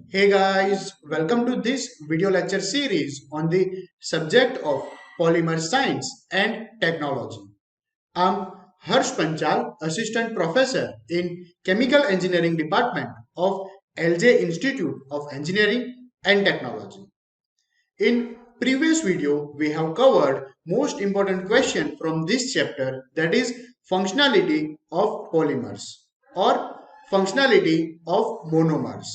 Hey guys, welcome to this video lecture series on the subject of polymer science and technology. I'm Harsh Panchal, Assistant Professor in Chemical Engineering Department of LJ Institute of Engineering and Technology. In previous video, we have covered most important question from this chapter, that is functionality of polymers or functionality of monomers.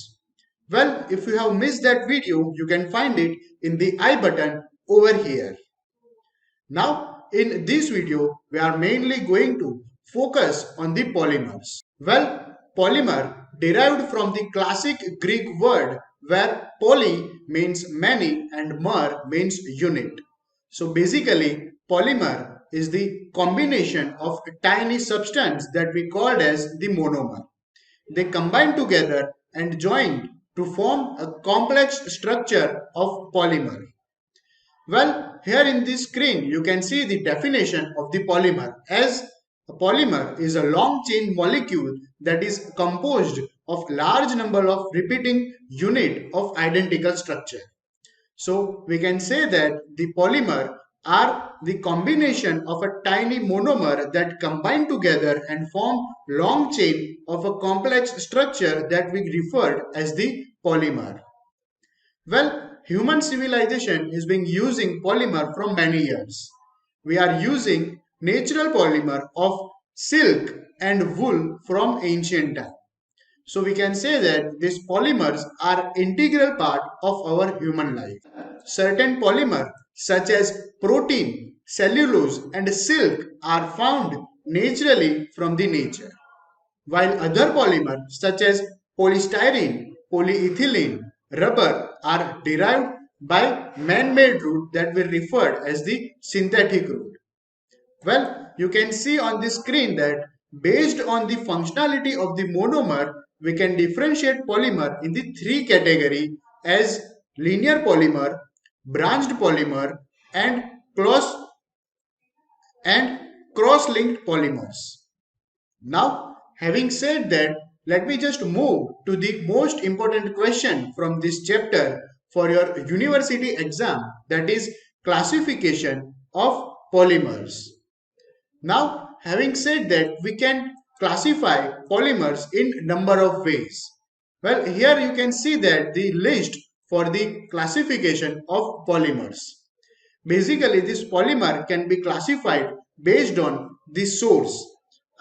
Well, if you have missed that video, you can find it in the I button over here. Now, in this video, we are mainly going to focus on the polymers. Well, polymer derived from the classic Greek word where poly means many and mer means unit. So basically, polymer is the combination of a tiny substance that we called as the monomer. They combine together and join to form a complex structure of polymer. Well, here in this screen, you can see the definition of the polymer as a polymer is a long chain molecule that is composed of large number of repeating unit of identical structure. So we can say that the polymer are the combination of a tiny monomer that combine together and form long chain of a complex structure that we referred as the polymer. Well, human civilization has been using polymer from many years. We are using natural polymer of silk and wool from ancient time. So we can say that these polymers are integral part of our human life. Certain polymer such as protein, cellulose and silk are found naturally from the nature, while other polymers such as polystyrene, polyethylene, rubber are derived by man-made route that we referred as the synthetic route. Well, you can see on the screen that based on the functionality of the monomer, we can differentiate polymer in the three category as linear polymer, branched polymer, and cross and cross-linked polymers. Now, having said that, let me just move to the most important question from this chapter for your university exam, that is classification of polymers. Now, having said that, we can classify polymers in number of ways. Well, here you can see that the list for the classification of polymers. Basically, this polymer can be classified based on the source.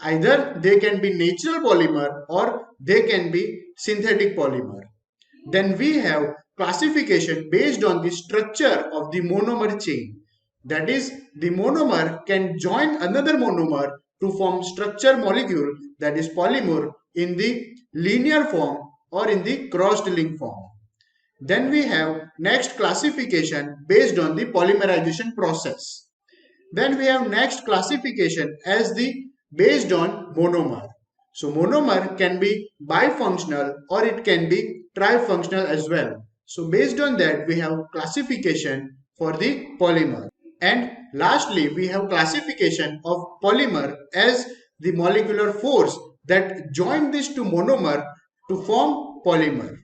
Either they can be natural polymer or they can be synthetic polymer. Then we have classification based on the structure of the monomer chain. That is, the monomer can join another monomer to form structure molecule, that is polymer, in the linear form or in the crossed link form. Then we have next classification based on the polymerization process. Then we have next classification as the based on monomer. So monomer can be bifunctional or it can be trifunctional as well. So based on that, we have classification for the polymer. And lastly, we have classification of polymer as the molecular force that join this to monomer to form polymer.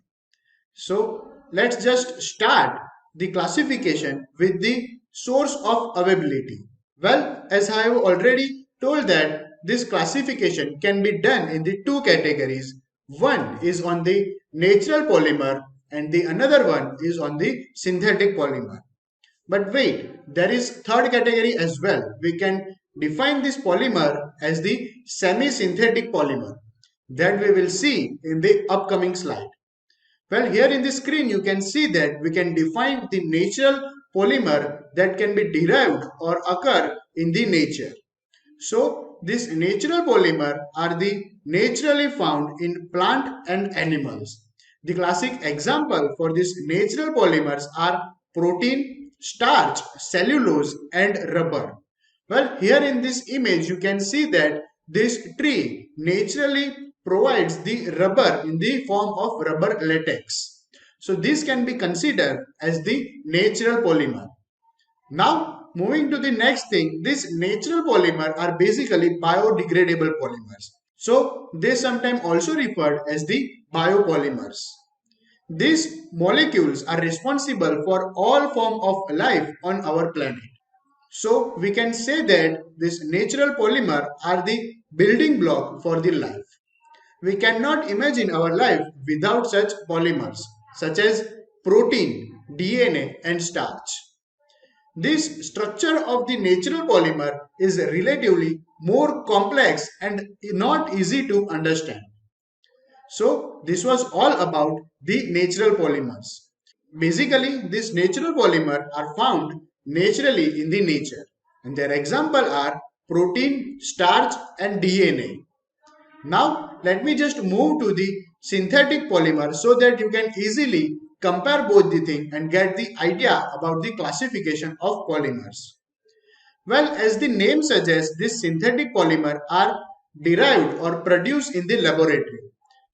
So let's just start the classification with the source of availability. Well, as I have already told that this classification can be done in the two categories. One is on the natural polymer and the another one is on the synthetic polymer. But wait, there is third category as well. We can define this polymer as the semi-synthetic polymer that we will see in the upcoming slide. Well, here in the screen, you can see that we can define the natural polymer that can be derived or occur in the nature. So, this natural polymer are the naturally found in plant and animals. The classic example for these natural polymers are protein, starch, cellulose and rubber. Well, here in this image, you can see that this tree naturally provides the rubber in the form of rubber latex. So this can be considered as the natural polymer. Now moving to the next thing, these natural polymer are basically biodegradable polymers. So they sometimes also referred as the biopolymers. These molecules are responsible for all form of life on our planet. So we can say that this natural polymer are the building block for the life. We cannot imagine our life without such polymers, such as protein, DNA, and starch. This structure of the natural polymer is relatively more complex and not easy to understand. So, this was all about the natural polymers. Basically, these natural polymers are found naturally in the nature, and their example are protein, starch, and DNA. Now, let me just move to the synthetic polymer so that you can easily compare both the thing and get the idea about the classification of polymers. Well, as the name suggests, these synthetic polymers are derived or produced in the laboratory.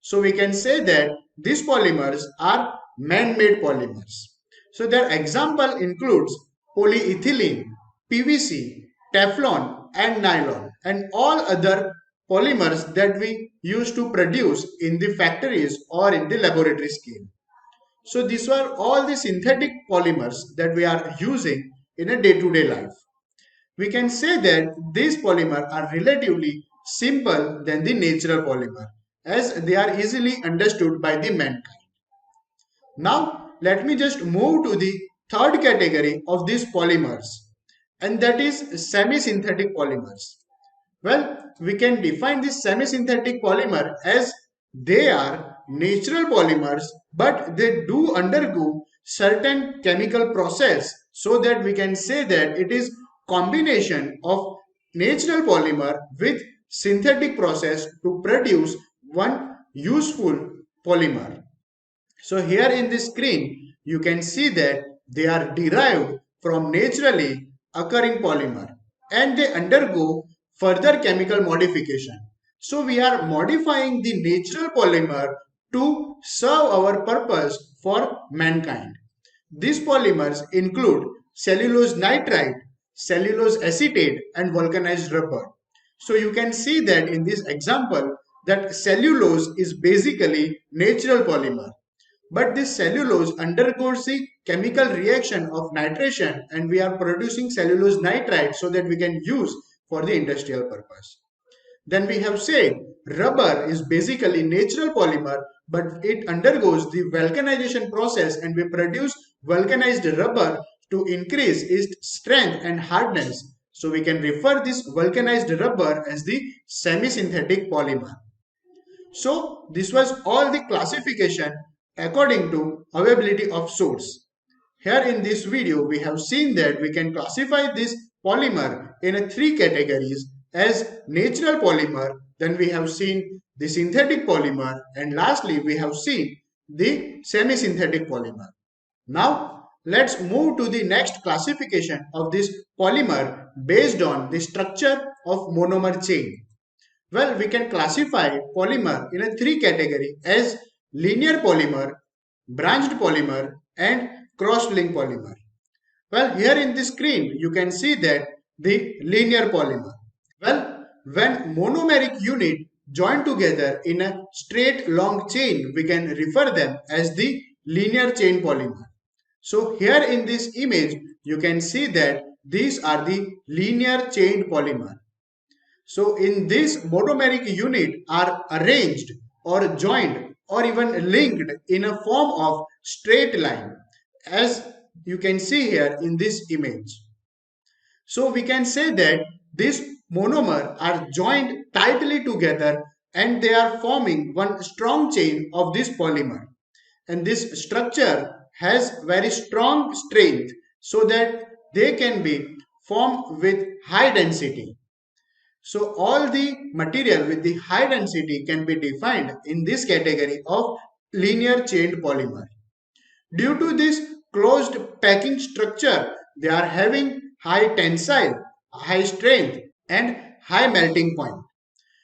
So we can say that these polymers are man-made polymers. So their example includes polyethylene, PVC, Teflon and nylon and all other polymers that we use to produce in the factories or in the laboratory scale. So these were all the synthetic polymers that we are using in a day-to-day life. We can say that these polymers are relatively simple than the natural polymer as they are easily understood by the mankind. Now let me just move to the third category of these polymers, and that is semi-synthetic polymers. Well, we can define this semi-synthetic polymer as they are natural polymers but they do undergo certain chemical process, so that we can say that it is combination of natural polymer with synthetic process to produce one useful polymer. So here in this screen, you can see that they are derived from naturally occurring polymer and they undergo further chemical modification. So we are modifying the natural polymer to serve our purpose for mankind. These polymers include cellulose nitride, cellulose acetate and vulcanized rubber. So you can see that in this example that cellulose is basically natural polymer, but this cellulose undergoes the chemical reaction of nitration and we are producing cellulose nitride so that we can use for the industrial purpose. Then we have said rubber is basically natural polymer, but it undergoes the vulcanization process and we produce vulcanized rubber to increase its strength and hardness. So we can refer this vulcanized rubber as the semi-synthetic polymer. So this was all the classification according to availability of source. Here in this video, we have seen that we can classify this polymer in three categories as natural polymer, then we have seen the synthetic polymer, and lastly we have seen the semi-synthetic polymer. Now let's move to the next classification of this polymer based on the structure of monomer chain. Well, we can classify polymer in a three category as linear polymer, branched polymer and cross-linked polymer. Well, here in the screen, you can see that the linear polymer. Well, when monomeric unit join together in a straight long chain, we can refer them as the linear chain polymer. So here in this image, you can see that these are the linear chain polymer. So in this monomeric unit are arranged or joined or even linked in a form of straight line, as you can see here in this image. So we can say that these monomer are joined tightly together and they are forming one strong chain of this polymer. And this structure has very strong strength so that they can be formed with high density. So all the material with the high density can be defined in this category of linear chained polymer. Due to this closed packing structure, they are having high tensile, high strength and high melting point.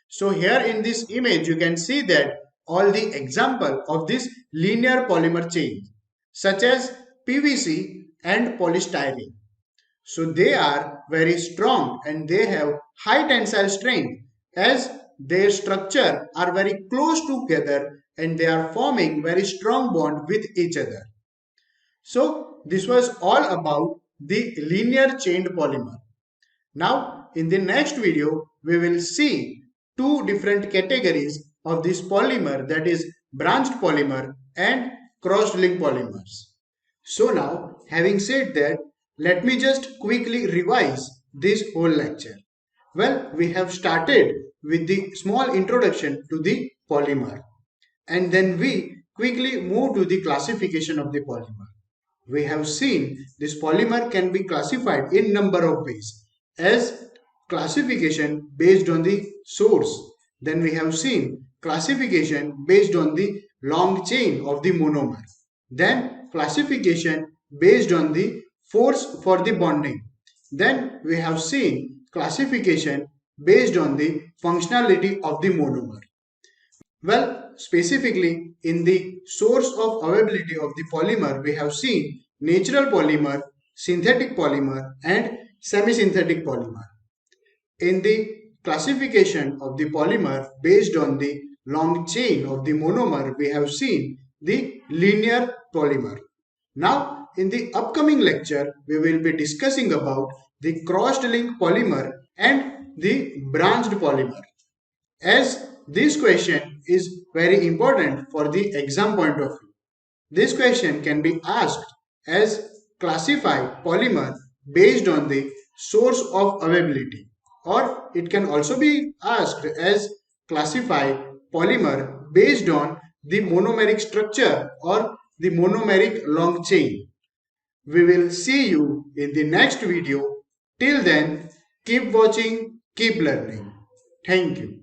So here in this image you can see that all the example of this linear polymer chain such as PVC and polystyrene. So they are very strong and they have high tensile strength as their structure are very close together and they are forming very strong bond with each other. So this was all about the linear chained polymer. Now in the next video we will see two different categories of this polymer, that is branched polymer and crossed link polymers. So now having said that, let me just quickly revise this whole lecture. Well, we have started with the small introduction to the polymer, and then we quickly move to the classification of the polymer. We have seen this polymer can be classified in number of ways, as classification based on the source. Then we have seen classification based on the long chain of the monomer. Then classification based on the force for the bonding. Then we have seen classification based on the functionality of the monomer. Well, specifically in the source of availability of the polymer, we have seen natural polymer, synthetic polymer and semi-synthetic polymer. In the classification of the polymer based on the long chain of the monomer, we have seen the linear polymer. Now, in the upcoming lecture, we will be discussing about the crossed link polymer and the branched polymer, as this question is very important for the exam point of view. This question can be asked as classify polymer based on the source of availability, or it can also be asked as classify polymer based on the monomeric structure or the monomeric long chain. We will see you in the next video. Till then, keep watching, keep learning. Thank you.